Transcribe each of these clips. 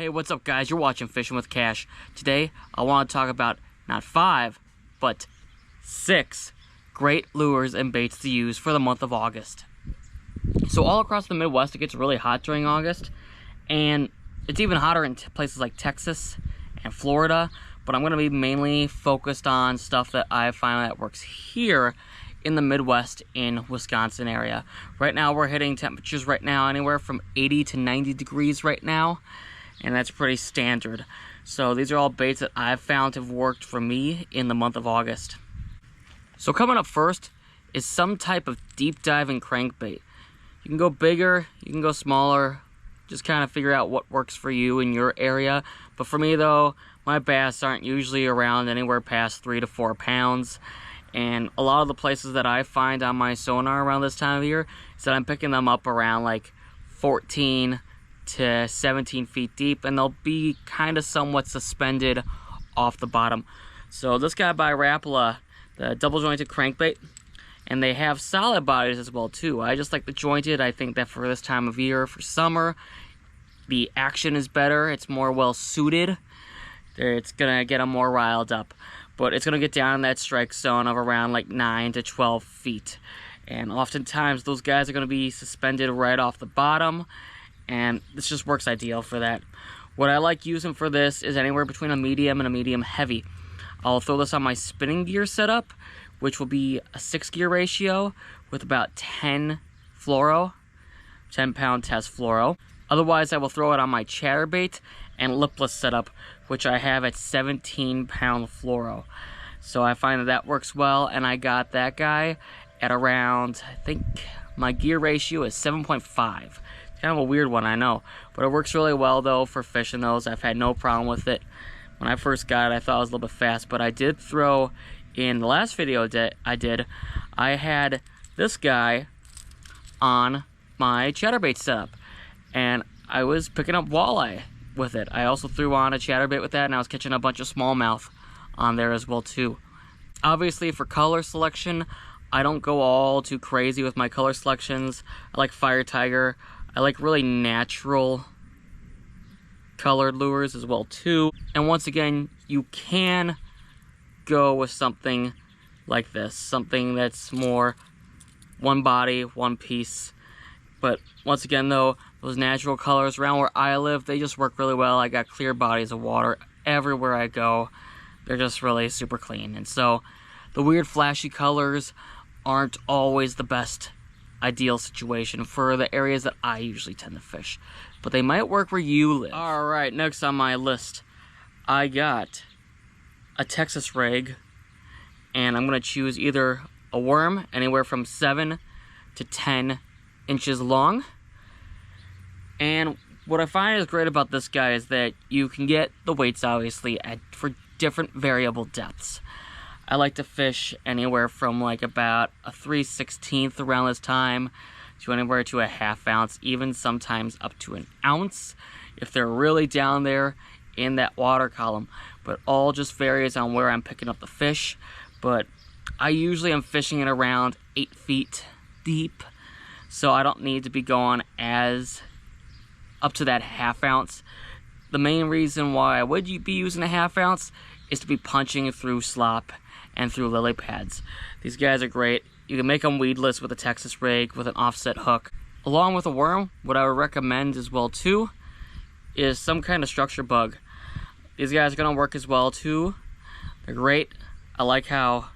Hey, what's up guys? You're watching Fishing with Cash. Today, I want to talk about not 5, but 6 great lures and baits to use for the month of August. So all across the Midwest, it gets really hot during August, and it's even hotter in places like Texas and Florida, but I'm going to be mainly focused on stuff that I find that works here in the Midwest in Wisconsin area. Right now, we're hitting temperatures right now anywhere from 80 to 90 degrees right now, and that's pretty standard. So these are all baits that I've found have worked for me in the month of August. So coming up first is some type of deep diving crankbait. You can go bigger, you can go smaller, just kind of figure out what works for you in your area. But for me though, my bass aren't usually around anywhere past 3 to 4 pounds. And a lot of the places that I find on my sonar around this time of year is that I'm picking them up around like 14 to 17 feet deep, and they'll be kind of somewhat suspended off the bottom. So this guy by Rapala, the double jointed crankbait, and they have solid bodies as well too. I just like the jointed. I think that for this time of year, for summer, the action is better. It's more well suited. It's gonna get them more riled up, but it's gonna get down in that strike zone of around like 9 to 12 feet. And oftentimes those guys are gonna be suspended right off the bottom, and this just works ideal for that. What I like using for this is anywhere between a medium and a medium heavy. I'll throw this on my spinning gear setup, which will be a 6-gear ratio with about 10 fluoro, 10-pound test fluoro. Otherwise, I will throw it on my chatterbait and lipless setup, which I have at 17-pound fluoro. So I find that that works well, and I got that guy at around, I think my gear ratio is 7.5. It's kind of a weird one, I know, but it works really well though for fishing those. I've had no problem with it. When I first got it, I thought it was a little bit fast, but I did throw in the last video that I had this guy on my chatterbait setup, and I was picking up walleye with it. I also threw on a chatterbait with that, and I was catching a bunch of smallmouth on there as well too. Obviously, for color selection, I don't go all too crazy with my color selections. I like Fire Tiger. I like really natural colored lures as well too. And once again, you can go with something like this, something that's more one body, one piece. But once again though, those natural colors around where I live, they just work really well. I got clear bodies of water everywhere I go. They're just really super clean. And so the weird flashy colors aren't always the best ideal situation for the areas that I usually tend to fish, but they might work where you live. All right, next on my list, I got a Texas rig, and I'm gonna choose either a worm anywhere from 7 to 10 inches long. And what I find is great about this guy is that you can get the weights obviously for different variable depths. I like to fish anywhere from like about a 3/16 around this time to anywhere to a ½ ounce, even sometimes up to an ounce if they're really down there in that water column. But all just varies on where I'm picking up the fish. But I usually am fishing it around 8 feet deep, so I don't need to be going as up to that ½ ounce. The main reason why I would be using a ½ ounce is to be punching through slop and through lily pads. These guys are great. You can make them weedless with a Texas rig with an offset hook. Along with a worm, what I would recommend as well too is some kind of structure bug. These guys are gonna work as well too. They're great. I like how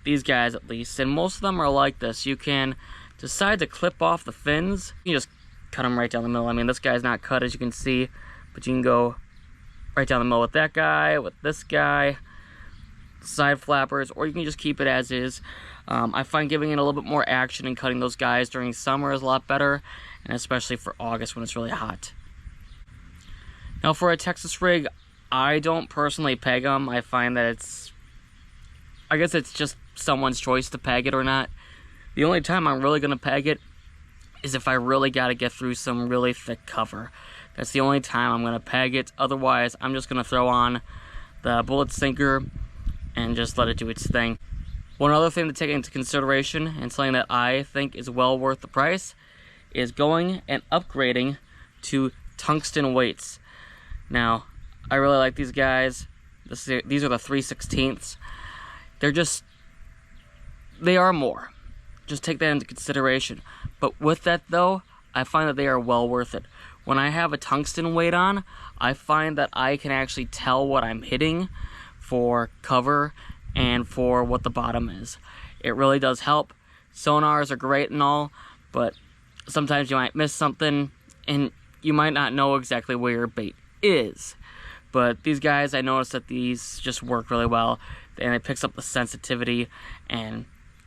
these guys, at least, and most of them are like this, you can decide to clip off the fins. You just cut them right down the middle. I mean, this guy's not cut as you can see, but you can go right down the middle with that guy, with this guy, side flappers, or you can just keep it as is. I find giving it a little bit more action and cutting those guys during summer is a lot better, and especially for August when it's really hot. Now for a Texas rig, I don't personally peg them. I find that I guess it's just someone's choice to peg it or not. The only time I'm really gonna peg it is if I really gotta get through some really thick cover. That's the only time I'm gonna peg it. Otherwise, I'm just gonna throw on the bullet sinker and just let it do its thing. One other thing to take into consideration, and something that I think is well worth the price, is going and upgrading to tungsten weights. Now, I really like these guys. These are the 3/16. They are more. Just take that into consideration. But with that though, I find that they are well worth it. When I have a tungsten weight on, I find that I can actually tell what I'm hitting for cover and for what the bottom is. It really does help. Sonars are great and all, but sometimes you might miss something and you might not know exactly where your bait is. But these guys, I noticed that these just work really well, and it picks up the sensitivity, and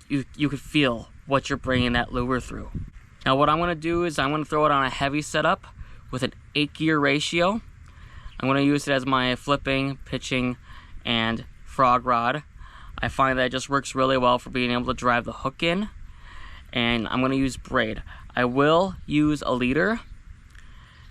you can feel what you're bringing that lure through. Now what I'm going to do is I'm going to throw it on a heavy setup with an 8-gear ratio. I'm going to use it as my flipping, pitching, and frog rod. I find that it just works really well for being able to drive the hook in, and I'm going to use braid. I will use a leader,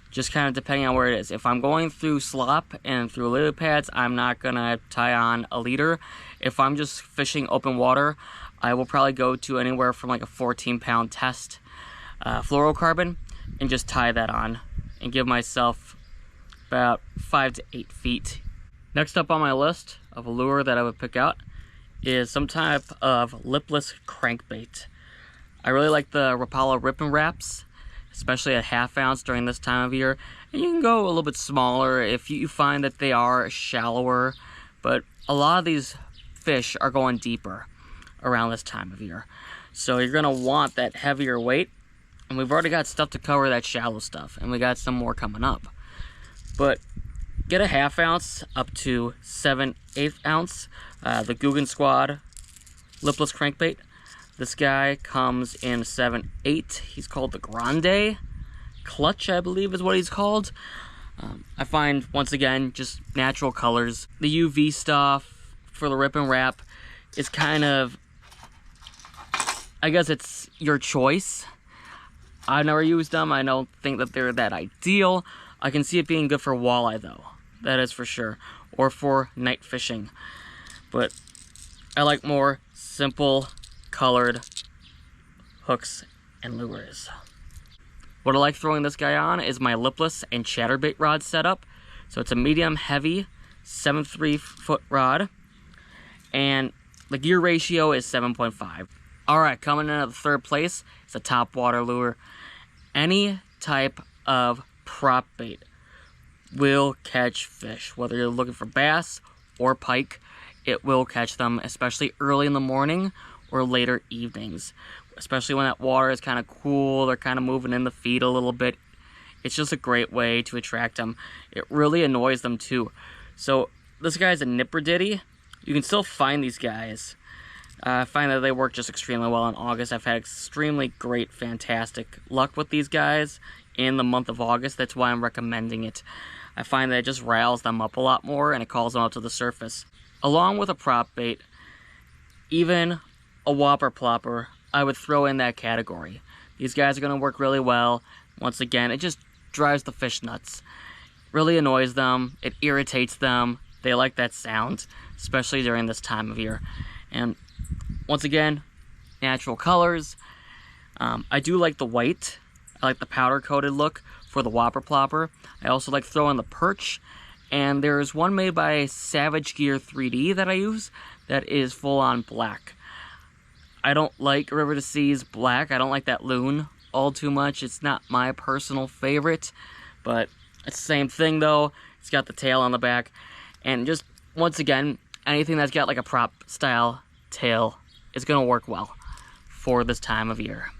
just kind of depending on where it is. If I'm going through slop and through lily pads, I'm not going to tie on a leader. If I'm just fishing open water, I will probably go to anywhere from like a 14-pound test fluorocarbon and just tie that on and give myself about 5 to 8 feet. Next up on my list of a lure that I would pick out is some type of lipless crankbait. I really like the Rapala Rip and Wraps, especially at 1/2 ounce during this time of year. And you can go a little bit smaller if you find that they are shallower, but a lot of these fish are going deeper around this time of year. So you're gonna want that heavier weight, and we've already got stuff to cover that shallow stuff, and we got some more coming up. But get a 1/2 ounce up to 7/8 ounce, the Googan Squad lipless crankbait. This guy comes in 7/8. He's called the Grande Clutch, I believe is what he's called. I find, once again, just natural colors. The UV stuff for the Rip and Wrap is kind of, I guess it's your choice. I've never used them. I don't think that they're that ideal. I can see it being good for walleye though. That is for sure. Or for night fishing. But I like more simple colored hooks and lures. What I like throwing this guy on is my lipless and chatterbait rod setup. So it's a medium heavy 7.3 foot rod, and the gear ratio is 7.5. Alright, coming in at the 3rd place is a top water lure. Any type of prop bait will catch fish. Whether you're looking for bass or pike, it will catch them, especially early in the morning or later evenings. Especially when that water is kind of cool, they're kind of moving in the feed a little bit. It's just a great way to attract them. It really annoys them too. So this guy's a nipper ditty. You can still find these guys. I find that they work just extremely well in August. I've had extremely great, fantastic luck with these guys in the month of August. That's why I'm recommending it. I find that it just riles them up a lot more and it calls them up to the surface. Along with a prop bait, even a whopper plopper, I would throw in that category. These guys are going to work really well. Once again, it just drives the fish nuts. Really annoys them. It irritates them. They like that sound, especially during this time of year. And once again, natural colors. I do like the white. I like the powder coated look for the whopper plopper. I also like throwing the perch. And there's one made by Savage Gear 3D that I use that is full on black. I don't like River to Sea's black. I don't like that loon all too much. It's not my personal favorite, but it's the same thing though. It's got the tail on the back, and just once again, anything that's got like a prop style tail is gonna work well for this time of year.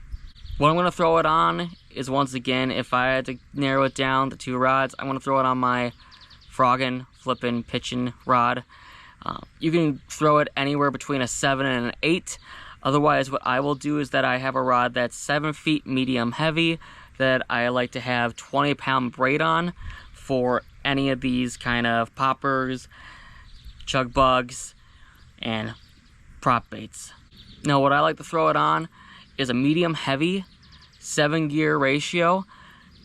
What I'm gonna throw it on is, once again, if I had to narrow it down to 2 rods, I'm gonna throw it on my frogging, flipping, pitching rod. You can throw it anywhere between a 7 and an 8. Otherwise, what I will do is that I have a rod that's 7 feet medium heavy that I like to have 20-pound braid on for any of these kind of poppers, chug bugs, and prop baits. Now, what I like to throw it on is a medium heavy 7-gear ratio.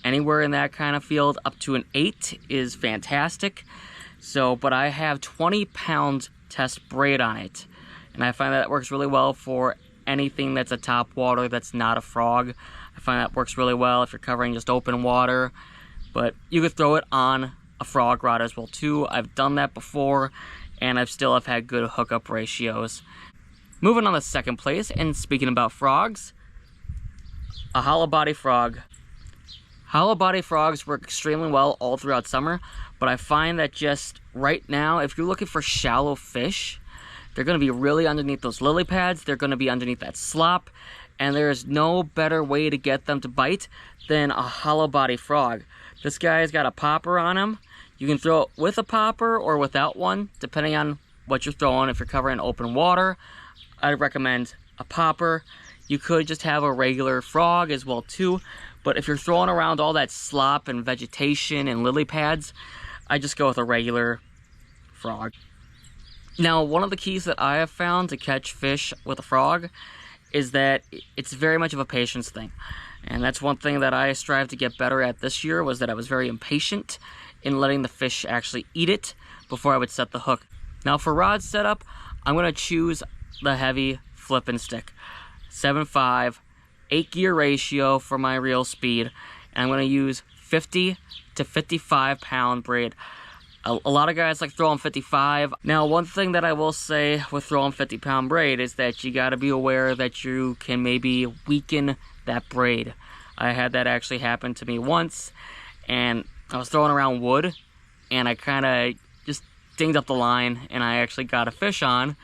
Anywhere in that kind of field up to an 8 is fantastic. So, but I have 20-pound test braid on it. And I find that works really well for anything that's a top water that's not a frog. I find that works really well if you're covering just open water. But you could throw it on a frog rod as well too. I've done that before, and I've still have had good hookup ratios. Moving on to second place, and speaking about frogs, a hollow body frog. Hollow body frogs work extremely well all throughout summer, but I find that just right now, if you're looking for shallow fish, they're going to be really underneath those lily pads, they're going to be underneath that slop, and there's no better way to get them to bite than a hollow body frog. This guy's got a popper on him. You can throw it with a popper or without one, depending on what you're throwing. If you're covering open water, I'd recommend a popper. You could just have a regular frog as well too, but if you're throwing around all that slop and vegetation and lily pads, I just go with a regular frog. Now, one of the keys that I have found to catch fish with a frog is that it's very much of a patience thing. And that's one thing that I strive to get better at this year, was that I was very impatient in letting the fish actually eat it before I would set the hook. Now for rod setup, I'm going to choose the heavy flipping stick. 7.5, 8 gear ratio for my reel speed. And I'm going to use 50 to 55 pound braid. A lot of guys like throwing 55. Now, one thing that I will say with throwing 50-pound braid is that you got to be aware that you can maybe weaken that braid. I had that actually happen to me once, and I was throwing around wood, and I kind of just dinged up the line, and I actually got a fish on,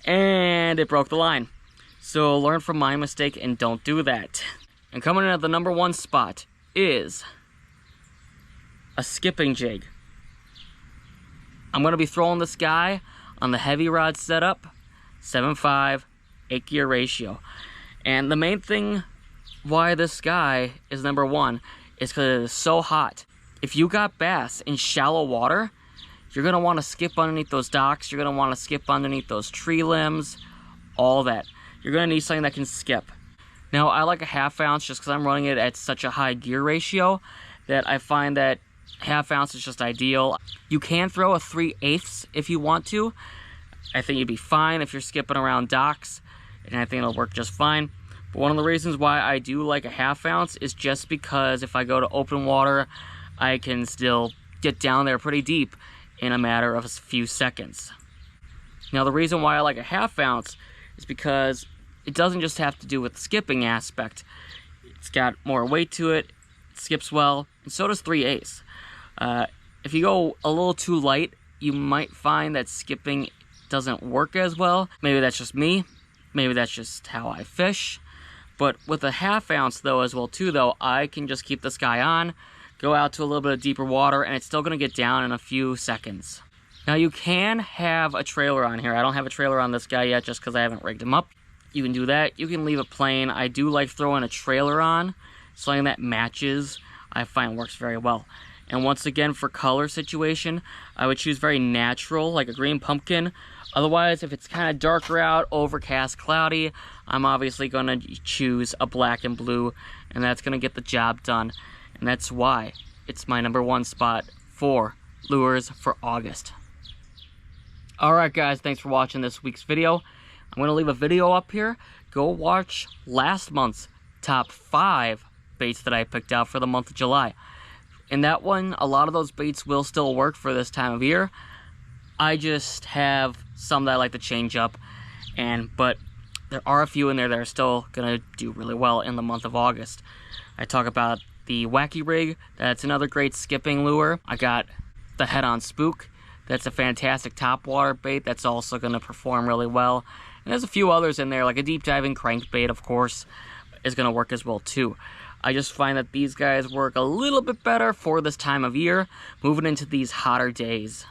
and it broke the line. So learn from my mistake and don't do that. And coming in at the number 1 spot is a skipping jig. I'm going to be throwing this guy on the heavy rod setup, 7.5, 8 gear ratio. And the main thing why this guy is number 1 is because it is so hot. If you got bass in shallow water, you're going to want to skip underneath those docks, you're going to want to skip underneath those tree limbs, all that. You're going to need something that can skip. Now, I like a 1/2 ounce just because I'm running it at such a high gear ratio that I find that 1/2 ounce is just ideal. You can throw a 3/8 if you want to. I think you'd be fine if you're skipping around docks, and I think it'll work just fine. But one of the reasons why I do like a 1/2 ounce is just because if I go to open water, I can still get down there pretty deep in a matter of a few seconds. Now, the reason why I like a 1/2 ounce is because it doesn't just have to do with the skipping aspect. It's got more weight to it, it skips well, and so does 3/8. If you go a little too light, you might find that skipping doesn't work as well. Maybe that's just me. Maybe that's just how I fish. But with a 1/2 ounce though as well too though, I can just keep this guy on, go out to a little bit of deeper water, and it's still going to get down in a few seconds. Now you can have a trailer on here. I don't have a trailer on this guy yet just because I haven't rigged him up. You can do that. You can leave it plain. I do like throwing a trailer on. Something that matches, I find works very well. And once again, for color situation, I would choose very natural, like a green pumpkin. Otherwise, if it's kind of darker out, overcast, cloudy, I'm obviously going to choose a black and blue, and that's going to get the job done. And that's why it's my number 1 spot for lures for August. Alright guys, thanks for watching this week's video. I'm going to leave a video up here. Go watch last month's top 5 baits that I picked out for the month of July. In that one, a lot of those baits will still work for this time of year. I just have some that I like to change up, but there are a few in there that are still going to do really well in the month of August. I talk about the Wacky Rig, that's another great skipping lure. I got the Head-On Spook, that's a fantastic topwater bait that's also going to perform really well. And there's a few others in there, like a deep diving crankbait, of course, is going to work as well too. I just find that these guys work a little bit better for this time of year, moving into these hotter days.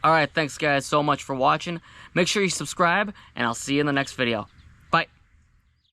Alright, thanks guys so much for watching. Make sure you subscribe, and I'll see you in the next video.